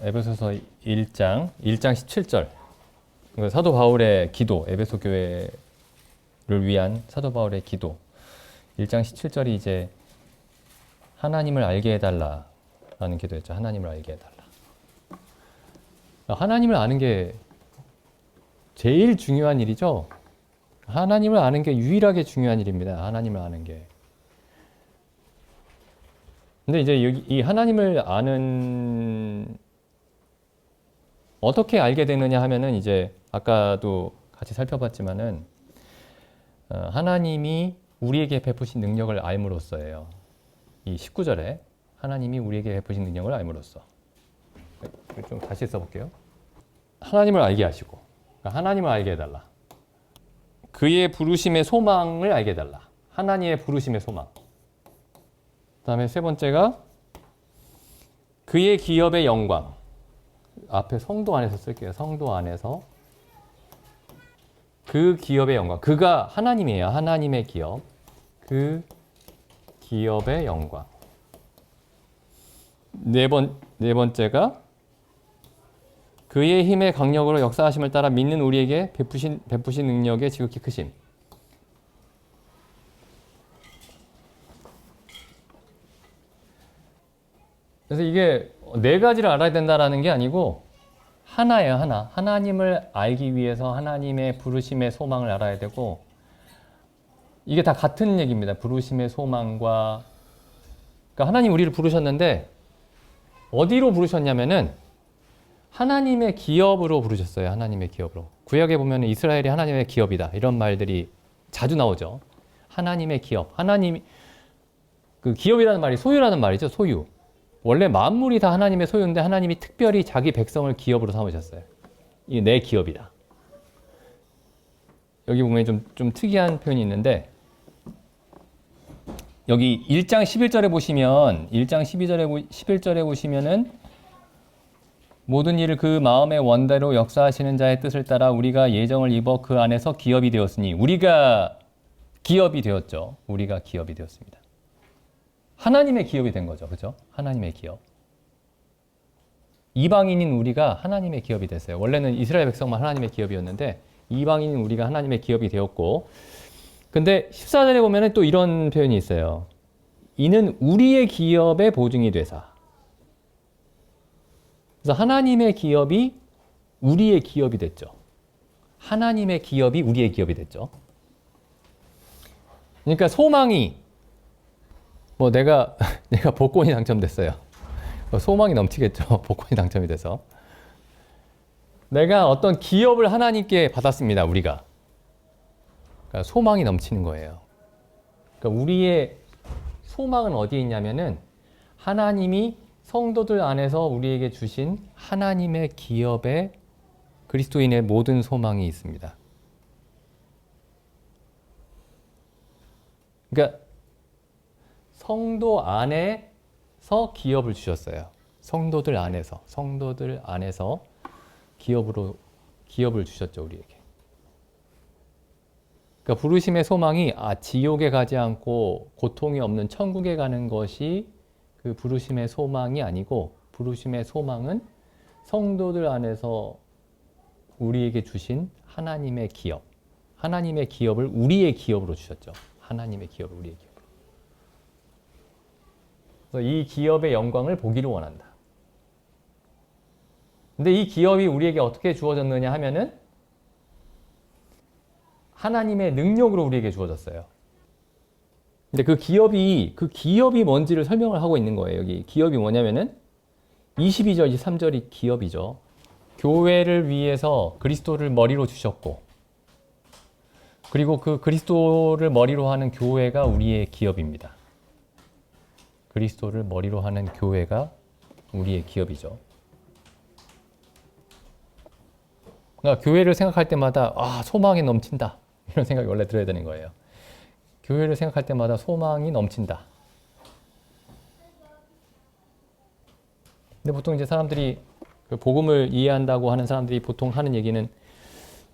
에베소서 1장 17절. 사도 바울의 기도, 에베소 교회를 위한 사도 바울의 기도. 1장 17절이 이제 하나님을 알게 해달라라는 기도였죠. 하나님을 알게 해달라. 하나님을 아는 게 제일 중요한 일이죠. 하나님을 아는 게 유일하게 중요한 일입니다. 하나님을 아는 게. 근데 이제 여기 이 하나님을 아는 어떻게 알게 되느냐 하면은 이제 아까도 같이 살펴봤지만은 하나님이 우리에게 베푸신 능력을 알므로써예요. 이 19절에 하나님이 우리에게 베푸신 능력을 알므로써. 좀 다시 써볼게요. 하나님을 알게 하시고, 하나님을 알게 해달라. 그의 부르심의 소망을 알게 해달라. 하나님의 부르심의 소망. 그 다음에 세 번째가 그의 기업의 영광. 앞에 성도 안에서 쓸게요. 성도 안에서 그 기업의 영광. 그가 하나님이에요. 하나님의 기업. 그 기업의 영광. 네 번째가 그의 힘의 강력으로 역사하심을 따라 믿는 우리에게 베푸신 능력의 지극히 크심. 그래서 이게 네 가지를 알아야 된다라는 게 아니고 하나예요, 하나. 하나님을 알기 위해서 하나님의 부르심의 소망을 알아야 되고, 이게 다 같은 얘기입니다. 부르심의 소망과, 그러니까 하나님 우리를 부르셨는데 어디로 부르셨냐면은 하나님의 기업으로 부르셨어요. 하나님의 기업으로. 구약에 보면 이스라엘이 하나님의 기업이다, 이런 말들이 자주 나오죠. 하나님의 기업. 하나님, 그 기업이라는 말이 소유라는 말이죠. 소유. 원래 만물이 다 하나님의 소유인데 하나님이 특별히 자기 백성을 기업으로 삼으셨어요. 이게 내 기업이다. 여기 보면 좀 특이한 표현이 있는데, 여기 1장 11절에 보시면, 1장 11절에 보시면은 모든 일을 그 마음의 원대로 역사하시는 자의 뜻을 따라 우리가 예정을 입어 그 안에서 기업이 되었으니, 우리가 기업이 되었죠. 우리가 기업이 되었습니다. 하나님의 기업이 된 거죠. 그죠? 하나님의 기업. 이방인인 우리가 하나님의 기업이 됐어요. 원래는 이스라엘 백성만 하나님의 기업이었는데 이방인인 우리가 하나님의 기업이 되었고, 근데 14절에 보면 또 이런 표현이 있어요. 이는 우리의 기업의 보증이 되사. 그래서 하나님의 기업이 우리의 기업이 됐죠. 하나님의 기업이 우리의 기업이 됐죠. 그러니까 소망이, 내가 복권이 당첨됐어요. 소망이 넘치겠죠. 복권이 당첨이 돼서. 내가 어떤 기업을 하나님께 받았습니다. 우리가. 그러니까 소망이 넘치는 거예요. 그러니까 우리의 소망은 어디에 있냐면은 하나님이 성도들 안에서 우리에게 주신 하나님의 기업에 그리스도인의 모든 소망이 있습니다. 그러니까 성도 안에서 기업을 주셨어요. 성도들 안에서 기업을 주셨죠, 우리에게. 그러니까 부르심의 소망이 지옥에 가지 않고 고통이 없는 천국에 가는 것이 그 부르심의 소망이 아니고, 부르심의 소망은 성도들 안에서 우리에게 주신 하나님의 기업, 하나님의 기업을 우리의 기업으로 주셨죠. 하나님의 기업을 우리의 기업으로. 그래서 이 기업의 영광을 보기를 원한다. 근데 이 기업이 우리에게 어떻게 주어졌느냐 하면은 하나님의 능력으로 우리에게 주어졌어요. 근데 그 기업이 뭔지를 설명을 하고 있는 거예요. 여기 기업이 뭐냐면은 22절, 23절이 기업이죠. 교회를 위해서 그리스도를 머리로 주셨고, 그리고 그 그리스도를 머리로 하는 교회가 우리의 기업입니다. 그리스도를 머리로 하는 교회가 우리의 기업이죠. 그러니까 교회를 생각할 때마다 소망이 넘친다, 이런 생각이 원래 들어야 되는 거예요. 교회를 생각할 때마다 소망이 넘친다. 근데 보통 이제 사람들이 복음을 이해한다고 하는 사람들이 보통 하는 얘기는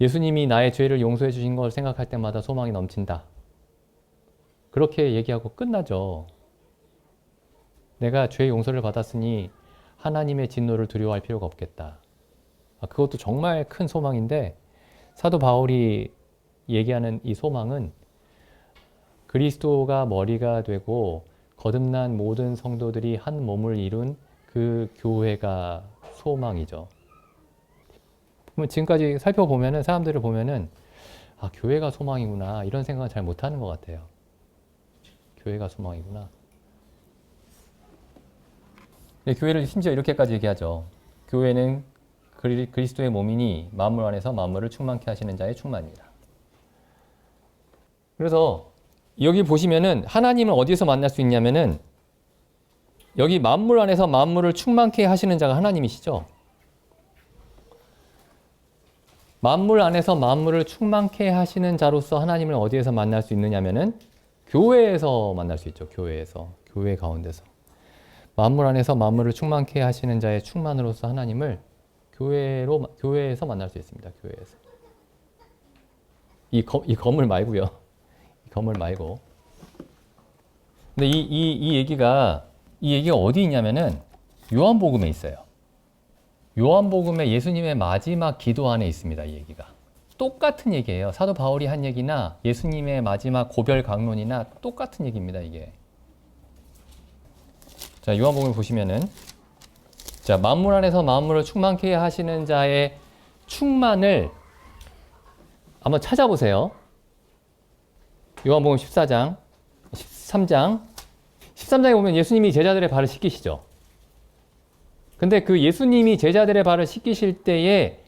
예수님이 나의 죄를 용서해 주신 걸 생각할 때마다 소망이 넘친다, 그렇게 얘기하고 끝나죠. 내가 죄 용서를 받았으니 하나님의 진노를 두려워할 필요가 없겠다. 그것도 정말 큰 소망인데 사도 바울이 얘기하는 이 소망은 그리스도가 머리가 되고 거듭난 모든 성도들이 한 몸을 이룬 그 교회가 소망이죠. 지금까지 살펴보면은 사람들을 보면은 교회가 소망이구나 이런 생각을 잘 못하는 것 같아요. 교회가 소망이구나. 교회를 심지어 이렇게까지 얘기하죠. 교회는 그리스도의 몸이니 만물 안에서 만물을 충만케 하시는 자의 충만이다. 그래서 여기 보시면은 하나님을 어디서 만날 수 있냐면은 여기 만물 안에서 만물을 충만케 하시는 자가 하나님이시죠. 만물 안에서 만물을 충만케 하시는 자로서 하나님을 어디에서 만날 수 있느냐면은 교회에서 만날 수 있죠. 교회에서. 교회 가운데서. 만물 안에서 만물을 충만케 하시는 자의 충만으로서 하나님을 교회에서 만날 수 있습니다. 교회에서. 이 건물 말고요. 이 건물 말고. 근데 이 얘기가 어디 있냐면은 요한복음에 있어요. 요한복음에 예수님의 마지막 기도 안에 있습니다. 이 얘기가. 똑같은 얘기예요. 사도 바울이 한 얘기나 예수님의 마지막 고별 강론이나 똑같은 얘기입니다. 이게. 자, 요한복음 보시면은 자, 만물 안에서 만물을 충만케 하시는 자의 충만을 한번 찾아보세요. 요한복음 13장 13장에 보면 예수님이 제자들의 발을 씻기시죠. 근데 그 예수님이 제자들의 발을 씻기실 때에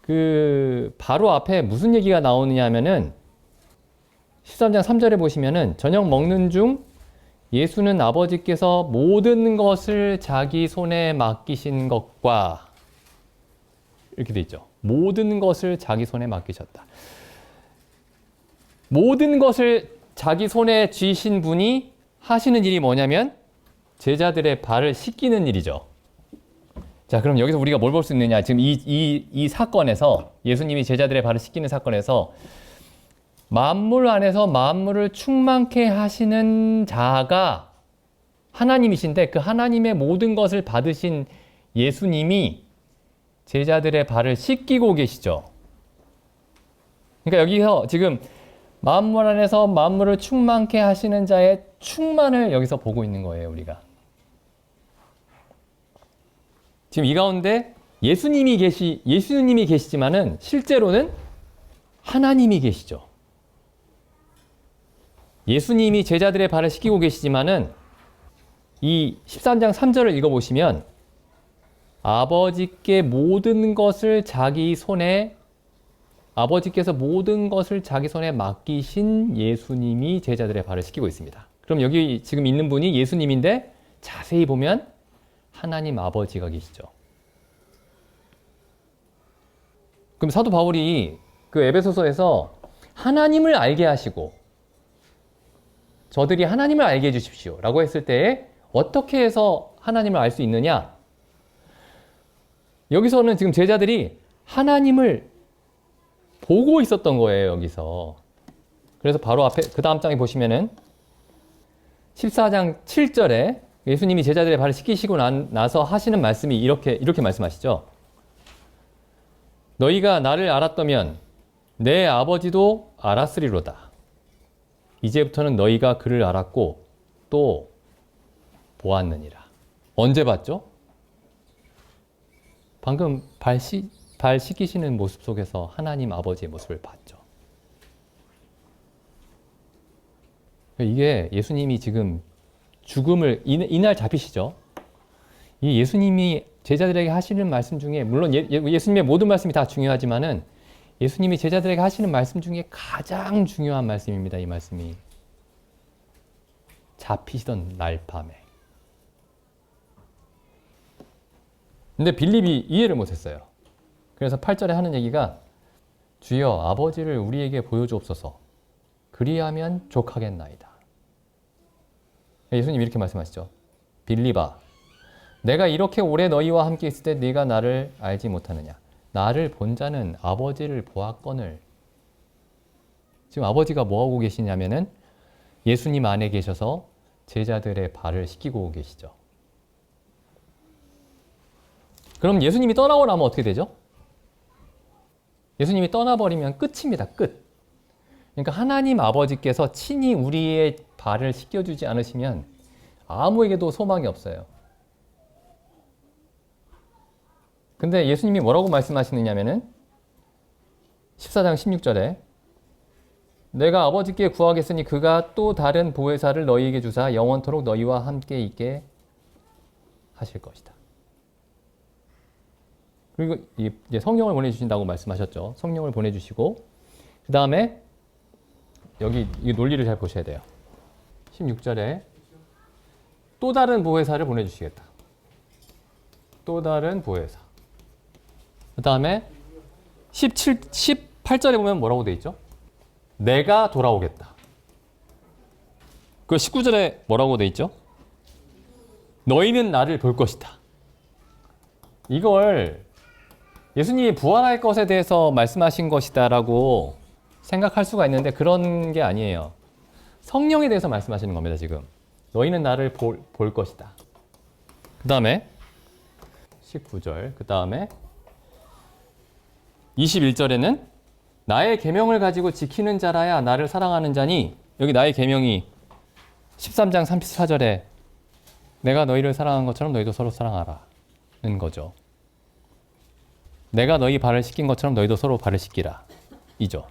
그 바로 앞에 무슨 얘기가 나오느냐 하면은 13장 3절에 보시면은 저녁 먹는 중 예수는 아버지께서 모든 것을 자기 손에 맡기신 것과 이렇게 돼 있죠. 모든 것을 자기 손에 맡기셨다. 모든 것을 자기 손에 쥐신 분이 하시는 일이 뭐냐면 제자들의 발을 씻기는 일이죠. 자, 그럼 여기서 우리가 뭘 볼 수 있느냐? 지금 이 사건에서 예수님이 제자들의 발을 씻기는 사건에서 만물 안에서 만물을 충만케 하시는 자가 하나님이신데 그 하나님의 모든 것을 받으신 예수님이 제자들의 발을 씻기고 계시죠. 그러니까 여기서 지금 만물 안에서 만물을 충만케 하시는 자의 충만을 여기서 보고 있는 거예요, 우리가. 지금 이 가운데 예수님이 계시지만은 실제로는 하나님이 계시죠. 예수님이 제자들의 발을 씻기고 계시지만은 이 13장 3절을 읽어보시면 아버지께서 모든 것을 자기 손에 맡기신 예수님이 제자들의 발을 씻기고 있습니다. 그럼 여기 지금 있는 분이 예수님인데 자세히 보면 하나님 아버지가 계시죠. 그럼 사도 바울이 그 에베소서에서 하나님을 알게 하시고 저들이 하나님을 알게 해주십시오 라고 했을 때에 어떻게 해서 하나님을 알 수 있느냐? 여기서는 지금 제자들이 하나님을 보고 있었던 거예요, 여기서. 그래서 바로 앞에 그 다음 장에 보시면은 14장 7절에 예수님이 제자들의 발을 씻기시고 나서 하시는 말씀이 이렇게 말씀하시죠. 너희가 나를 알았다면 내 아버지도 알았으리로다. 이제부터는 너희가 그를 알았고 또 보았느니라. 언제 봤죠? 방금 발 씻기시는 모습 속에서 하나님 아버지의 모습을 봤죠. 이게 예수님이 지금 죽음을 이날 잡히시죠. 이 예수님이 제자들에게 하시는 말씀 중에 물론 예수님의 모든 말씀이 다 중요하지만은 예수님이 제자들에게 하시는 말씀 중에 가장 중요한 말씀입니다. 이 말씀이 잡히시던 날 밤에. 근데 빌립이 이해를 못했어요. 그래서 8절에 하는 얘기가 주여 아버지를 우리에게 보여주옵소서 그리하면 족하겠나이다. 예수님 이렇게 말씀하시죠. 빌립아 내가 이렇게 오래 너희와 함께 있을 때 네가 나를 알지 못하느냐. 나를 본 자는 아버지를 보았거늘. 지금 아버지가 뭐하고 계시냐면은 예수님 안에 계셔서 제자들의 발을 씻기고 계시죠. 그럼 예수님이 떠나고 나면 어떻게 되죠? 예수님이 떠나버리면 끝입니다. 끝. 그러니까 하나님 아버지께서 친히 우리의 발을 씻겨주지 않으시면 아무에게도 소망이 없어요. 근데 예수님이 뭐라고 말씀하시느냐면은 14장 16절에 내가 아버지께 구하겠으니 그가 또 다른 보혜사를 너희에게 주사 영원토록 너희와 함께 있게 하실 것이다. 그리고 이제 성령을 보내주신다고 말씀하셨죠. 성령을 보내주시고 그 다음에 여기 이 논리를 잘 보셔야 돼요. 16절에 또 다른 보혜사를 보내주시겠다. 또 다른 보혜사. 그 다음에 18절에 보면 뭐라고 돼 있죠? 내가 돌아오겠다. 그 19절에 뭐라고 돼 있죠? 너희는 나를 볼 것이다. 이걸 예수님이 부활할 것에 대해서 말씀하신 것이다라고 생각할 수가 있는데 그런 게 아니에요. 성령에 대해서 말씀하시는 겁니다, 지금. 너희는 나를 볼 것이다. 그 다음에 19절, 그 다음에 21절에는 나의 계명을 가지고 지키는 자라야 나를 사랑하는 자니, 여기 나의 계명이 13장 34절에 내가 너희를 사랑한 것처럼 너희도 서로 사랑하라는 거죠. 내가 너희 발을 씻긴 것처럼 너희도 서로 발을 씻기라 이죠.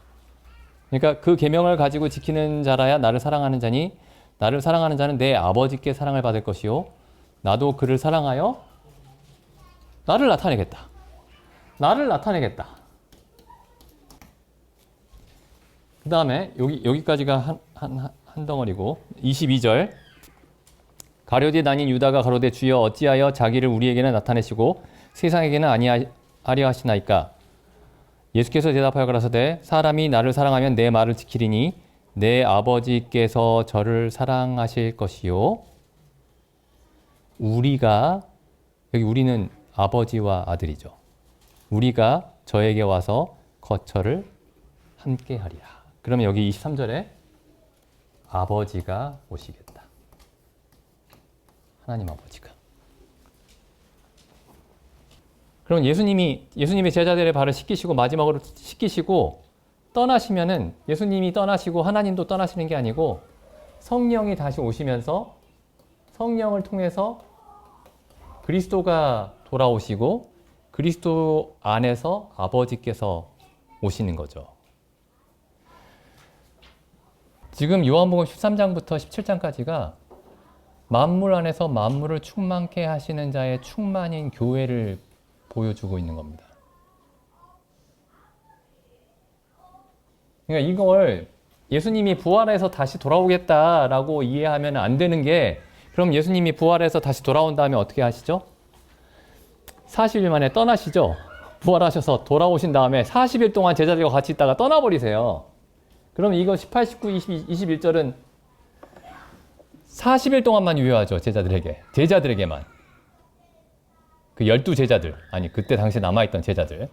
그러니까 그 계명을 가지고 지키는 자라야 나를 사랑하는 자니, 나를 사랑하는 자는 내 아버지께 사랑을 받을 것이요 나도 그를 사랑하여 나를 나타내겠다. 나를 나타내겠다. 그 다음에 여기까지가 한 덩어리고 22절 가룟유다에 다닌 유다가 가로되 주여 어찌하여 자기를 우리에게는 나타내시고 세상에게는 아니하려 하시나이까. 예수께서 대답하여 가라사대 사람이 나를 사랑하면 내 말을 지키리니 내 아버지께서 저를 사랑하실 것이요 우리가, 여기 우리는 아버지와 아들이죠. 우리가 저에게 와서 거처를 함께 하리라. 그러면 여기 23절에 아버지가 오시겠다. 하나님 아버지가. 그럼 예수님의 제자들의 발을 씻기시고 마지막으로 씻기시고 떠나시면은 예수님이 떠나시고 하나님도 떠나시는 게 아니고 성령이 다시 오시면서 성령을 통해서 그리스도가 돌아오시고 그리스도 안에서 아버지께서 오시는 거죠. 지금 요한복음 13장부터 17장까지가 만물 안에서 만물을 충만케 하시는 자의 충만인 교회를 보여주고 있는 겁니다. 그러니까 이걸 예수님이 부활해서 다시 돌아오겠다라고 이해하면 안 되는 게, 그럼 예수님이 부활해서 다시 돌아온 다음에 어떻게 하시죠? 40일 만에 떠나시죠? 부활하셔서 돌아오신 다음에 40일 동안 제자들과 같이 있다가 떠나버리세요. 그럼 이거 18, 19, 20, 21절은 40일 동안만 유효하죠. 제자들에게만. 그 12제자들, 아니 그때 당시에 남아있던 제자들.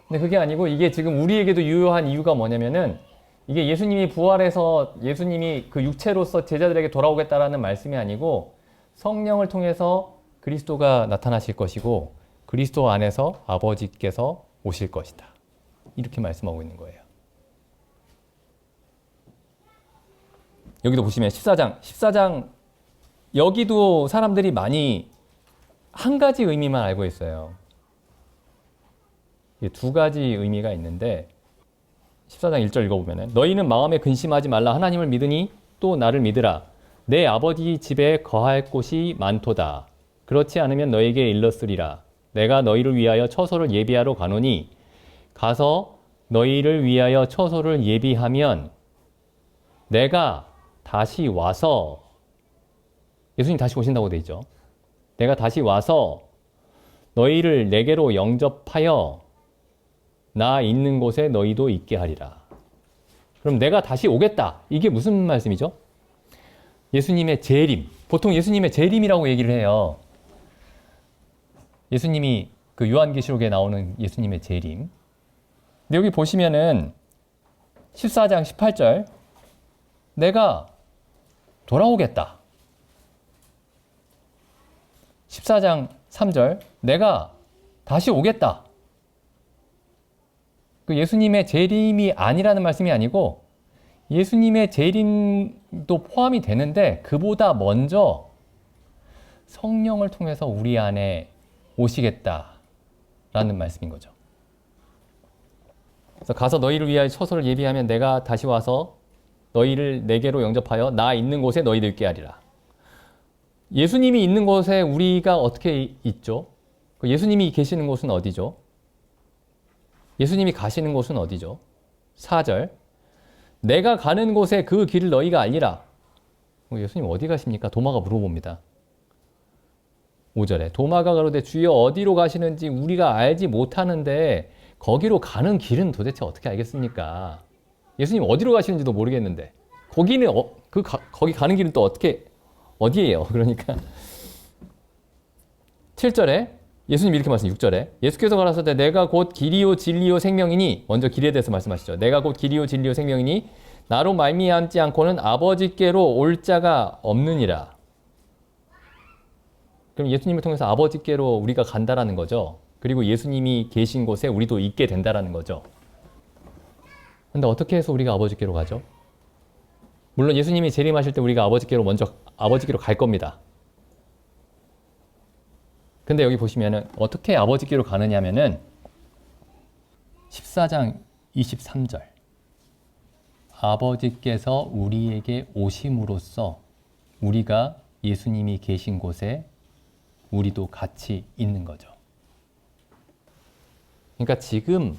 근데 그게 아니고 이게 지금 우리에게도 유효한 이유가 뭐냐면은 이게 예수님이 부활해서 예수님이 그 육체로서 제자들에게 돌아오겠다라는 말씀이 아니고 성령을 통해서 그리스도가 나타나실 것이고 그리스도 안에서 아버지께서 오실 것이다. 이렇게 말씀하고 있는 거예요. 여기도 보시면 14장 여기도 사람들이 많이 한 가지 의미만 알고 있어요. 두 가지 의미가 있는데 14장 1절 읽어보면 너희는 마음에 근심하지 말라. 하나님을 믿으니 또 나를 믿으라. 내 아버지 집에 거할 곳이 많도다. 그렇지 않으면 너에게 일렀으리라. 내가 너희를 위하여 처소를 예비하러 가노니 가서 너희를 위하여 처소를 예비하면 내가 다시 와서, 예수님 다시 오신다고 돼 있죠. 내가 다시 와서 너희를 내게로 영접하여 나 있는 곳에 너희도 있게 하리라. 그럼 내가 다시 오겠다. 이게 무슨 말씀이죠? 예수님의 재림. 보통 예수님의 재림이라고 얘기를 해요. 예수님이 그 요한계시록에 나오는 예수님의 재림. 근데 여기 보시면은 14장 18절 내가 돌아오겠다. 14장 3절 내가 다시 오겠다. 그 예수님의 재림이 아니라는 말씀이 아니고 예수님의 재림도 포함이 되는데 그보다 먼저 성령을 통해서 우리 안에 오시겠다라는 말씀인 거죠. 그래서 가서 너희를 위하여 처소를 예비하면 내가 다시 와서 너희를 내게로 영접하여 나 있는 곳에 너희를 있게 하리라. 예수님이 있는 곳에 우리가 어떻게 있죠? 예수님이 계시는 곳은 어디죠? 예수님이 가시는 곳은 어디죠? 4절. 내가 가는 곳에 그 길을 너희가 알리라. 예수님 어디 가십니까? 도마가 물어봅니다. 5절에 도마가 가로되 주여 어디로 가시는지 우리가 알지 못하는데 거기로 가는 길은 도대체 어떻게 알겠습니까? 예수님 어디로 가시는지도 모르겠는데 거기는 거기 가는 길은 또 어디예요? 그러니까 7절에 예수님 이렇게 말씀 6절에 예수께서 가라사대 내가 곧 길이요 진리요 생명이니 먼저 길에 대해서 말씀하시죠. 내가 곧 길이요 진리요 생명이니 나로 말미암지 않고는 아버지께로 올 자가 없느니라. 그럼 예수님을 통해서 아버지께로 우리가 간다라는 거죠. 그리고 예수님이 계신 곳에 우리도 있게 된다라는 거죠. 근데 어떻게 해서 우리가 아버지께로 가죠? 물론 예수님이 재림하실 때 우리가 아버지께로 갈 겁니다. 근데 여기 보시면은 어떻게 아버지께로 가느냐면은 14장 23절. 아버지께서 우리에게 오심으로써 우리가 예수님이 계신 곳에 우리도 같이 있는 거죠. 그러니까 지금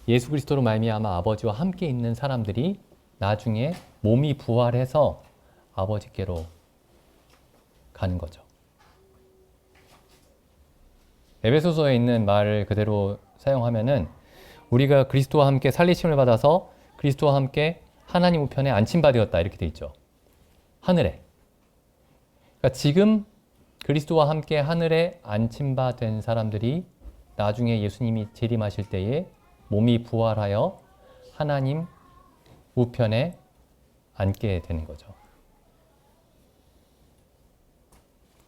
예수 그리스도로 말미암아 아버지와 함께 있는 사람들이 나중에 몸이 부활해서 아버지께로 가는 거죠. 에베소서에 있는 말을 그대로 사용하면은 우리가 그리스도와 함께 살리심을 받아서 그리스도와 함께 하나님 우편에 안침받았다 이렇게 돼 있죠. 하늘에. 그러니까 지금 그리스도와 함께 하늘에 안침받은 사람들이 나중에 예수님이 재림하실 때에 몸이 부활하여 하나님 우편에 앉게 되는 거죠.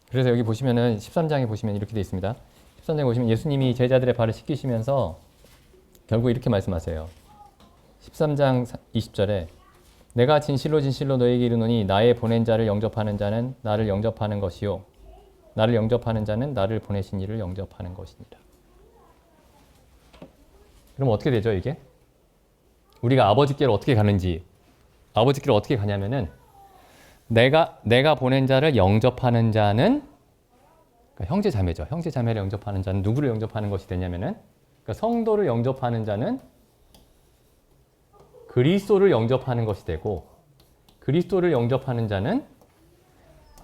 그래서 여기 보시면은 13장에 보시면 이렇게 되어 있습니다. 13장에 보시면 예수님이 제자들의 발을 씻기시면서 결국 이렇게 말씀하세요. 13장 20절에 내가 진실로 진실로 너희에게 이르노니 나의 보낸 자를 영접하는 자는 나를 영접하는 것이요 나를 영접하는 자는 나를 보내신 이를 영접하는 것이니라. 그럼 어떻게 되죠, 이게? 우리가 아버지께로 어떻게 가는지, 아버지께로 어떻게 가냐면은 내가 보낸 자를 영접하는 자는 그러니까 형제 자매죠. 형제 자매를 영접하는 자는 누구를 영접하는 것이 되냐면은 그러니까 성도를 영접하는 자는 그리스도를 영접하는 것이 되고 그리스도를 영접하는 자는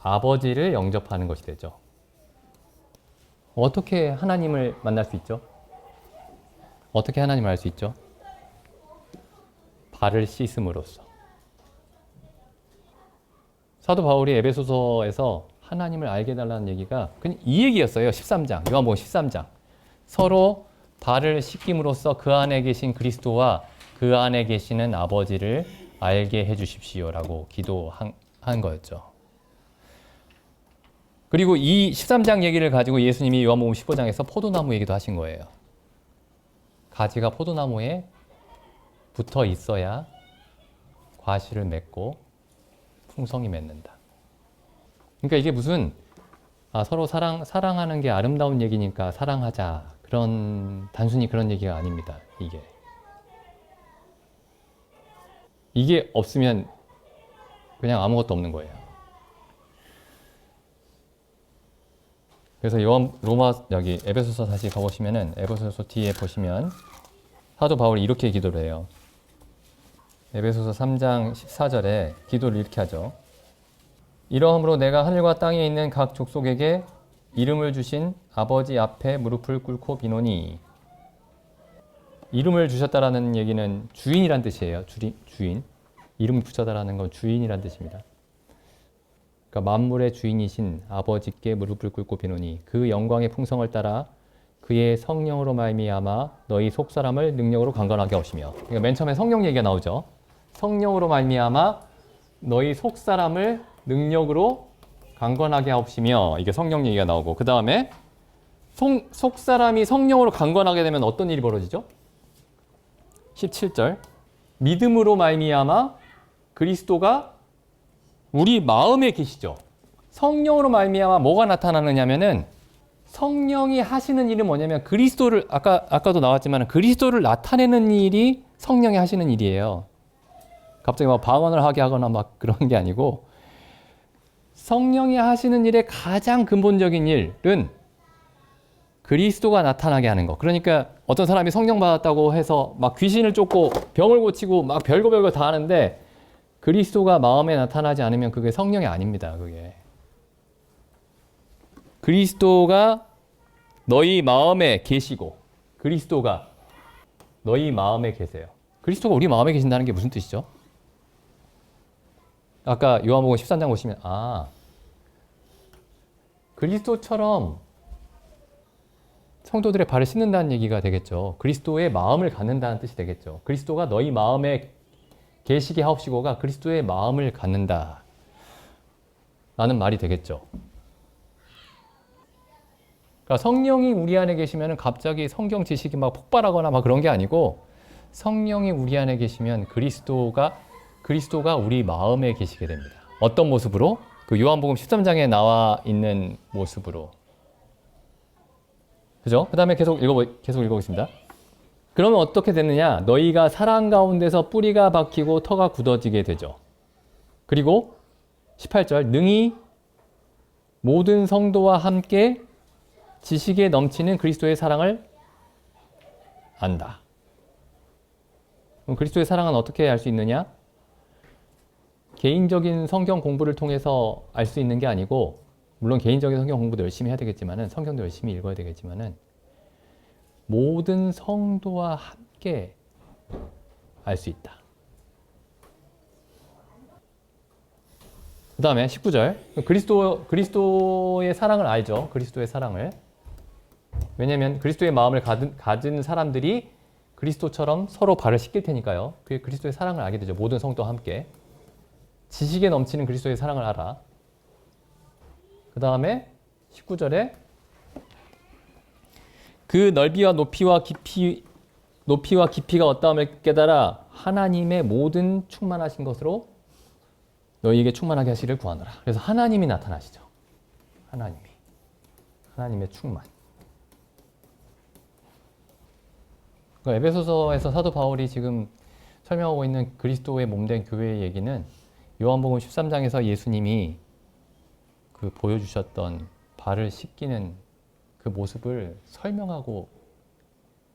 아버지를 영접하는 것이 되죠. 어떻게 하나님을 만날 수 있죠? 어떻게 하나님을 알 수 있죠? 발을 씻음으로써. 사도 바울이 에베소서에서 하나님을 알게 해달라는 얘기가 그냥 이 얘기였어요. 13장, 요한복음 13장. 서로 발을 씻김으로써 그 안에 계신 그리스도와 그 안에 계시는 아버지를 알게 해주십시오라고 기도한 거였죠. 그리고 이 13장 얘기를 가지고 예수님이 요한복음 15장에서 포도나무 얘기도 하신 거예요. 가지가 포도나무에 붙어 있어야 과실을 맺고 풍성이 맺는다. 그러니까 이게 무슨 서로 사랑하는 게 아름다운 얘기니까 사랑하자 단순히 그런 얘기가 아닙니다. 이게 없으면 그냥 아무것도 없는 거예요. 그래서 여기 에베소서 다시 가보시면은 에베소서 뒤에 보시면 사도 바울이 이렇게 기도를 해요. 에베소서 3장 14절에 기도를 이렇게 하죠. 이러함으로 내가 하늘과 땅에 있는 각 족속에게 이름을 주신 아버지 앞에 무릎을 꿇고 비노니. 이름을 주셨다라는 얘기는 주인이란 뜻이에요. 주인. 이름을 붙였다라는 건 주인이란 뜻입니다. 그러니까 만물의 주인이신 아버지께 무릎을 꿇고 비노니 그 영광의 풍성을 따라 그의 성령으로 말미암아 너희 속사람을 능력으로 강건하게 하시며. 그러니까 맨 처음에 성령 얘기가 나오죠. 성령으로 말미암아 너희 속사람을 능력으로 강건하게 하옵시며 이게 성령 얘기가 나오고 그 다음에 속 사람이 성령으로 강건하게 되면 어떤 일이 벌어지죠? 17절. 믿음으로 말미암아 그리스도가 우리 마음에 계시죠. 성령으로 말미암아 뭐가 나타나느냐면은 성령이 하시는 일은 뭐냐면 그리스도를 아까도 나왔지만 그리스도를 나타내는 일이 성령이 하시는 일이에요. 갑자기 막 방언을 하게 하거나 막 그런 게 아니고 성령이 하시는 일의 가장 근본적인 일은 그리스도가 나타나게 하는 거. 그러니까 어떤 사람이 성령 받았다고 해서 막 귀신을 쫓고 병을 고치고 막 별거 다 하는데 그리스도가 마음에 나타나지 않으면 그게 성령이 아닙니다. 그게. 그리스도가 너희 마음에 계시고 그리스도가 너희 마음에 계세요. 그리스도가 우리 마음에 계신다는 게 무슨 뜻이죠? 아까 요한복음 13장 보시면 그리스도처럼 성도들의 발을 씻는다는 얘기가 되겠죠. 그리스도의 마음을 갖는다는 뜻이 되겠죠. 그리스도가 너희 마음에 계시게 하옵시고가 그리스도의 마음을 갖는다 라는 말이 되겠죠. 그러니까 성령이 우리 안에 계시면 갑자기 성경 지식이 막 폭발하거나 막 그런 게 아니고 성령이 우리 안에 계시면 그리스도가 우리 마음에 계시게 됩니다. 어떤 모습으로? 그 요한복음 13장에 나와 있는 모습으로. 그죠? 그 다음에 계속 읽어보겠습니다. 그러면 어떻게 되느냐? 너희가 사랑 가운데서 뿌리가 박히고 터가 굳어지게 되죠. 그리고 18절 능히 모든 성도와 함께 지식에 넘치는 그리스도의 사랑을 안다. 그럼 그리스도의 사랑은 어떻게 알 수 있느냐? 개인적인 성경 공부를 통해서 알 수 있는 게 아니고 물론 개인적인 성경 공부도 열심히 해야 되겠지만은 성경도 열심히 읽어야 되겠지만은 모든 성도와 함께 알 수 있다. 그 다음에 19절 그리스도의 사랑을 알죠. 그리스도의 사랑을. 왜냐하면 그리스도의 마음을 가진 사람들이 그리스도처럼 서로 발을 씻길 테니까요. 그게 그리스도의 사랑을 알게 되죠. 모든 성도와 함께. 지식에 넘치는 그리스도의 사랑을 알아. 그 다음에 19절에 그 넓이와 높이와 깊이가 어떠함을 깨달아 하나님의 모든 충만하신 것으로 너희에게 충만하게 하시기를 구하노라. 그래서 하나님이 나타나시죠. 하나님의 충만. 그러니까 에베소서에서 사도 바울이 지금 설명하고 있는 그리스도의 몸된 교회의 얘기는 요한복음 13장에서 예수님이 그 보여주셨던 발을 씻기는 그 모습을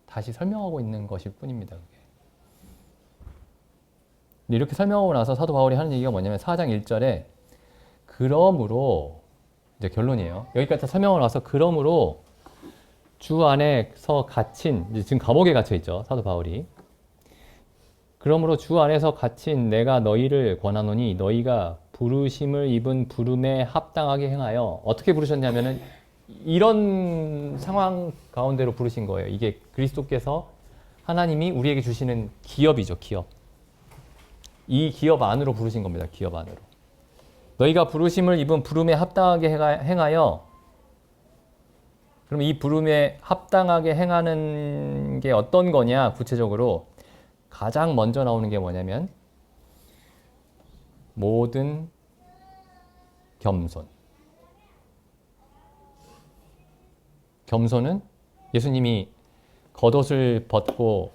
다시 설명하고 있는 것일 뿐입니다. 그게. 근데 이렇게 설명하고 나서 사도 바울이 하는 얘기가 뭐냐면 4장 1절에 그러므로 이제 결론이에요. 여기까지 설명을 나서 그러므로 주 안에서 갇힌 지금 감옥에 갇혀 있죠. 사도 바울이. 그러므로 주 안에서 갇힌 내가 너희를 권하노니 너희가 부르심을 입은 부름에 합당하게 행하여 어떻게 부르셨냐면은 이런 상황 가운데로 부르신 거예요. 이게 그리스도께서 하나님이 우리에게 주시는 기업이죠. 기업. 이 기업 안으로 부르신 겁니다. 기업 안으로. 너희가 부르심을 입은 부름에 합당하게 행하여 그럼 이 부름에 합당하게 행하는 게 어떤 거냐 구체적으로 가장 먼저 나오는 게 뭐냐면 모든 겸손. 겸손은 예수님이 겉옷을 벗고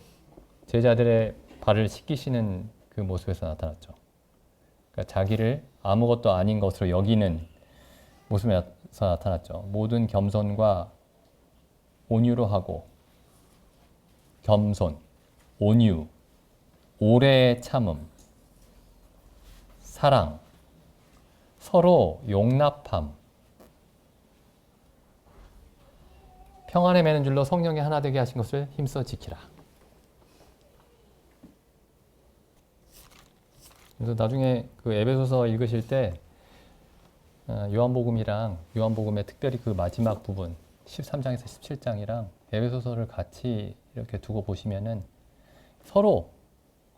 제자들의 발을 씻기시는 그 모습에서 나타났죠. 그러니까 자기를 아무것도 아닌 것으로 여기는 모습에서 나타났죠. 모든 겸손과 온유로 하고 겸손, 온유, 오래 참음, 사랑, 서로 용납함, 평안에 매는 줄로 성령이 하나 되게 하신 것을 힘써 지키라. 그래서 나중에 그 에베소서 읽으실 때 요한복음이랑 요한복음의 특별히 그 마지막 부분 13장에서 17장이랑 에베소서를 같이 이렇게 두고 보시면은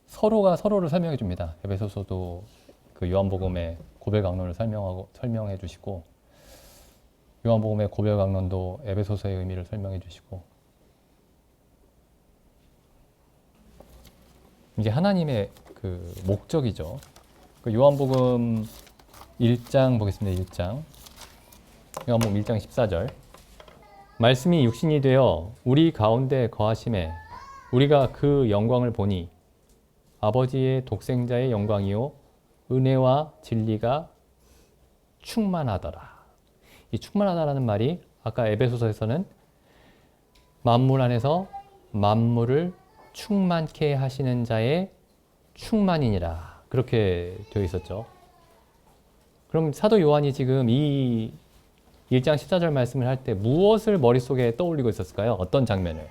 서로가 서로를 설명해 줍니다. 에베소서도 그 요한복음의 고백 강론을 설명해 주시고 요한복음의 고별강론도 에베소서의 의미를 설명해 주시고, 이게 하나님의 그 목적이죠. 그 요한복음 1장 보겠습니다. 1장. 요한복음 1장 14절. 말씀이 육신이 되어 우리 가운데 거하심에 우리가 그 영광을 보니 아버지의 독생자의 영광이요 은혜와 진리가 충만하더라. 이 충만하다라는 말이 아까 에베소서에서는 만물 안에서 만물을 충만케 하시는 자의 충만이니라. 그렇게 되어 있었죠. 그럼 사도 요한이 지금 이 1장 14절 말씀을 할 때 무엇을 머릿속에 떠올리고 있었을까요? 어떤 장면을?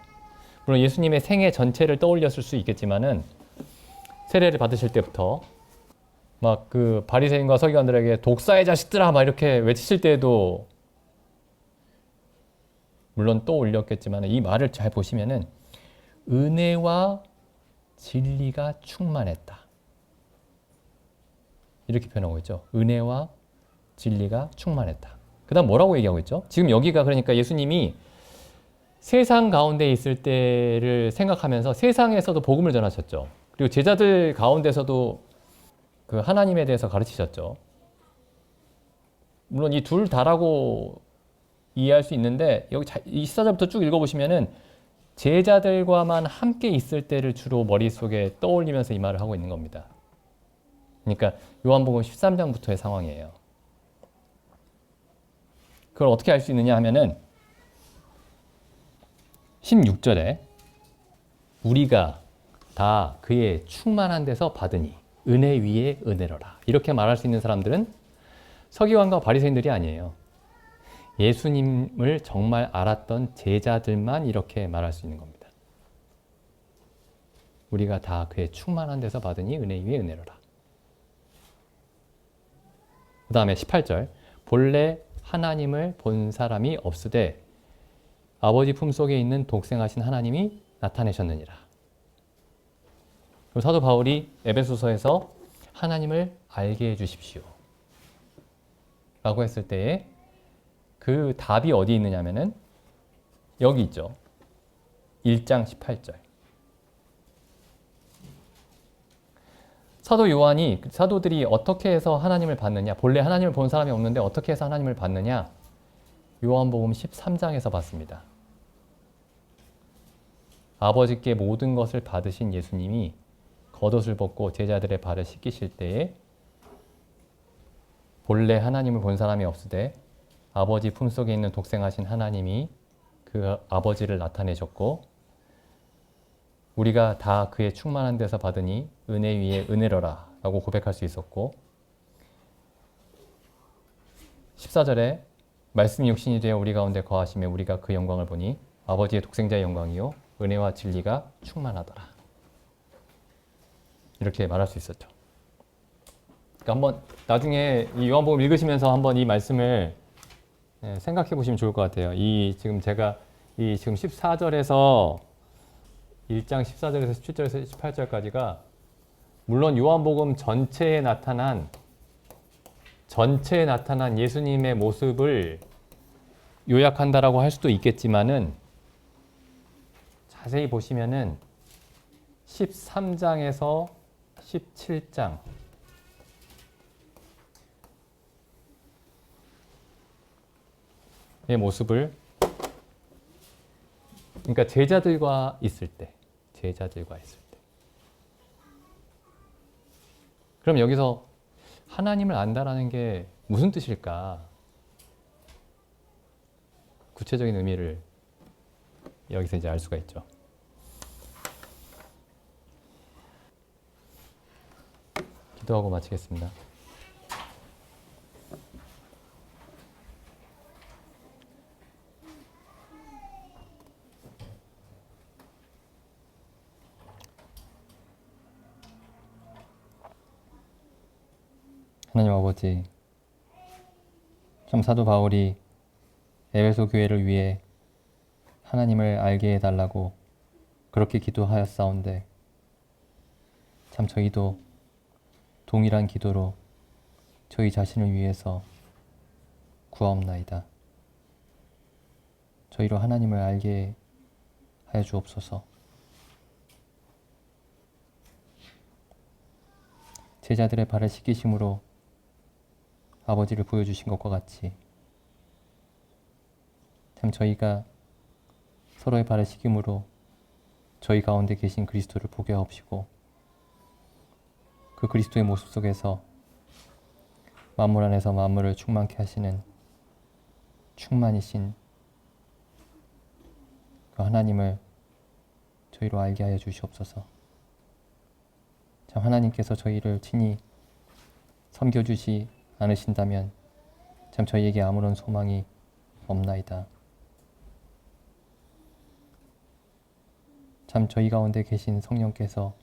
물론 예수님의 생애 전체를 떠올렸을 수 있겠지만은 세례를 받으실 때부터 막 그 바리새인과 서기관들에게 독사의 자식들아 막 이렇게 외치실 때에도 물론 떠올렸겠지만 이 말을 잘 보시면은 은혜와 진리가 충만했다. 이렇게 표현하고 있죠. 은혜와 진리가 충만했다. 그 다음 뭐라고 얘기하고 있죠? 지금 여기가 그러니까 예수님이 세상 가운데 있을 때를 생각하면서 세상에서도 복음을 전하셨죠. 그리고 제자들 가운데서도 그 하나님에 대해서 가르치셨죠. 물론 이 둘 다라고 이해할 수 있는데 여기 이 14절부터 쭉 읽어보시면은 제자들과만 함께 있을 때를 주로 머릿속에 떠올리면서 이 말을 하고 있는 겁니다. 그러니까 요한복음 13장부터의 상황이에요. 그걸 어떻게 알 수 있느냐 하면은 16절에 우리가 다 그의 충만한 데서 받으니 은혜 위에 은혜로라. 이렇게 말할 수 있는 사람들은 서기관과 바리새인들이 아니에요. 예수님을 정말 알았던 제자들만 이렇게 말할 수 있는 겁니다. 우리가 다 그의 충만한 데서 받으니 은혜 위에 은혜로라. 그 다음에 18절 본래 하나님을 본 사람이 없으되 아버지 품속에 있는 독생하신 하나님이 나타내셨느니라. 그리고 사도 바울이 에베소서에서 하나님을 알게 해주십시오 라고 했을 때에 그 답이 어디 있느냐면은 여기 있죠. 1장 18절. 사도 요한이 사도들이 어떻게 해서 하나님을 봤느냐, 본래 하나님을 본 사람이 없는데 어떻게 해서 하나님을 봤느냐, 요한복음 13장에서 봤습니다. 아버지께 모든 것을 받으신 예수님이 겉옷을 벗고 제자들의 발을 씻기실 때에 본래 하나님을 본 사람이 없으되 아버지 품속에 있는 독생하신 하나님이 그 아버지를 나타내셨고 우리가 다 그의 충만한 데서 받으니 은혜 위에 은혜로라 라고 고백할 수 있었고 14절에 말씀이 육신이 되어 우리 가운데 거하시며 우리가 그 영광을 보니 아버지의 독생자의 영광이요 은혜와 진리가 충만하더라. 이렇게 말할 수 있었죠. 그러니까 한번 나중에 이 요한복음 읽으시면서 한번 이 말씀을 생각해 보시면 좋을 것 같아요. 이 지금 제가 이 지금 14절에서 1장 14절에서 17절에서 18절까지가 물론 요한복음 전체에 나타난 예수님의 모습을 요약한다라고 할 수도 있겠지만은 자세히 보시면은 13장에서 17장 의 모습을 그러니까 제자들과 있을 때 그럼 여기서 하나님을 안다라는 게 무슨 뜻일까? 구체적인 의미를 여기서 이제 알 수가 있죠. 기도하고 마치겠습니다. 하나님 아버지, 참 사도 바울이 에베소 교회를 위해 하나님을 알게 해달라고 그렇게 기도하였사온데 참 저희도 동일한 기도로 저희 자신을 위해서 구하옵나이다. 저희로 하나님을 알게 하여 주옵소서. 제자들의 발을 씻기심으로 아버지를 보여주신 것과 같이 참 저희가 서로의 발을 씻김으로 저희 가운데 계신 그리스도를 보게 하옵시고 그 그리스도의 모습 속에서 만물 안에서 만물을 충만케 하시는 충만이신 그 하나님을 저희로 알게 하여 주시옵소서. 참 하나님께서 저희를 친히 섬겨주시 않으신다면 참 저희에게 아무런 소망이 없나이다. 참 저희 가운데 계신 성령께서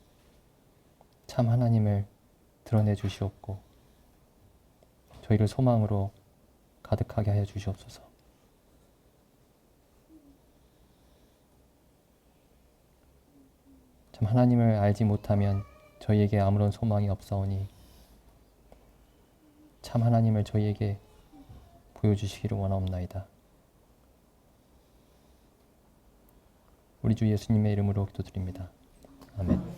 참 하나님을 드러내 주시옵고 저희를 소망으로 가득하게 하여 주시옵소서. 참 하나님을 알지 못하면 저희에게 아무런 소망이 없사오니 참 하나님을 저희에게 보여주시기를 원하옵나이다. 우리 주 예수님의 이름으로 기도드립니다. 아멘.